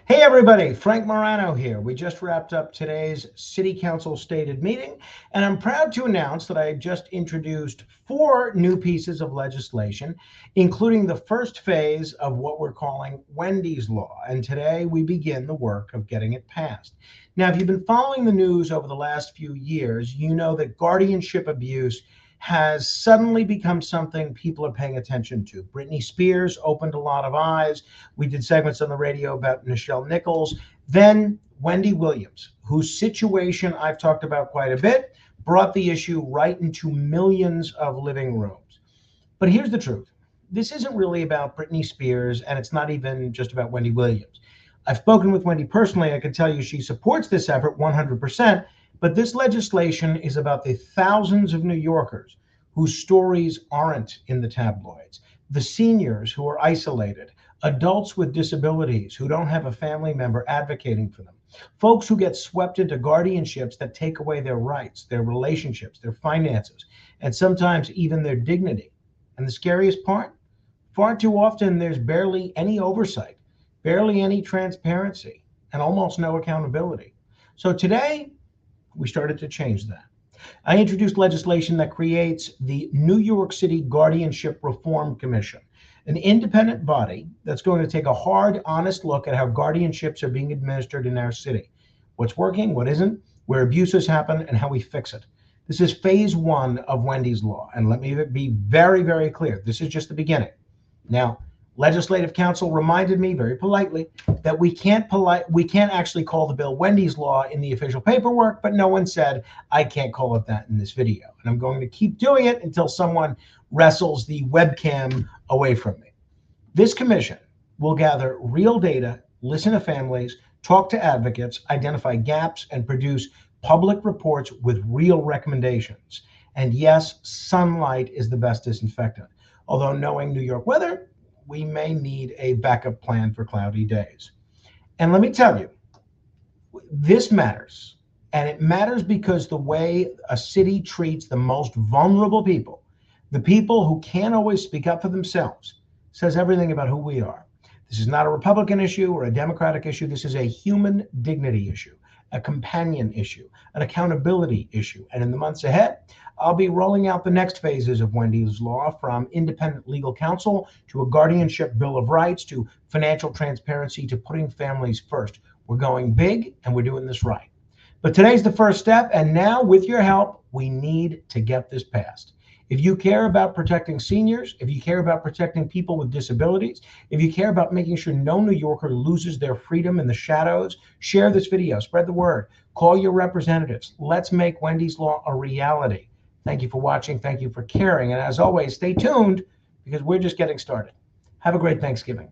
Hey everybody, Frank Morano here. We just wrapped up today's City Council stated meeting, and I'm proud to announce that I just introduced 4 new pieces of legislation, including the first phase of what we're calling Wendy's Law. And today we begin the work of getting it passed. Now, if you've been following the news over the last few years, you know that guardianship abuse has suddenly become something people are paying attention to. Britney Spears opened a lot of eyes. We did segments on the radio about Nichelle Nichols. Then Wendy Williams, whose situation I've talked about quite a bit, brought the issue right into millions of living rooms. But here's the truth. This isn't really about Britney Spears, and it's not even just about Wendy Williams. I've spoken with Wendy personally. I can tell you she supports this effort 100%. But this legislation is about the thousands of New Yorkers whose stories aren't in the tabloids, the seniors who are isolated, adults with disabilities who don't have a family member advocating for them, folks who get swept into guardianships that take away their rights, their relationships, their finances, and sometimes even their dignity. And the scariest part? Far too often, there's barely any oversight, barely any transparency, and almost no accountability. So today, we started to change that. I introduced legislation that creates the New York City Guardianship Reform Commission, an independent body that's going to take a hard, honest look at how guardianships are being administered in our city, what's working, what isn't, where abuses happen, and how we fix it. This is phase 1 of Wendy's Law, and let me be very, very clear. This is just the beginning. Now, Legislative Counsel reminded me very politely that we can't actually call the bill Wendy's Law in the official paperwork, but no one said I can't call it that in this video. And I'm going to keep doing it until someone wrestles the webcam away from me. This commission will gather real data, listen to families, talk to advocates, identify gaps, and produce public reports with real recommendations. And yes, sunlight is the best disinfectant. Although knowing New York weather, we may need a backup plan for cloudy days. And let me tell you, this matters. And it matters because the way a city treats the most vulnerable people, the people who can't always speak up for themselves, says everything about who we are. This is not a Republican issue or a Democratic issue. This is a human dignity issue, a companion issue, an accountability issue. And in the months ahead, I'll be rolling out the next phases of Wendy's Law, from independent legal counsel to a guardianship bill of rights to financial transparency to putting families first. We're going big and we're doing this right. But today's the first step, and now with your help, we need to get this passed. If you care about protecting seniors, if you care about protecting people with disabilities, if you care about making sure no New Yorker loses their freedom in the shadows, share this video, spread the word, call your representatives. Let's make Wendy's Law a reality. Thank you for watching. Thank you for caring. And as always, stay tuned because we're just getting started. Have a great Thanksgiving.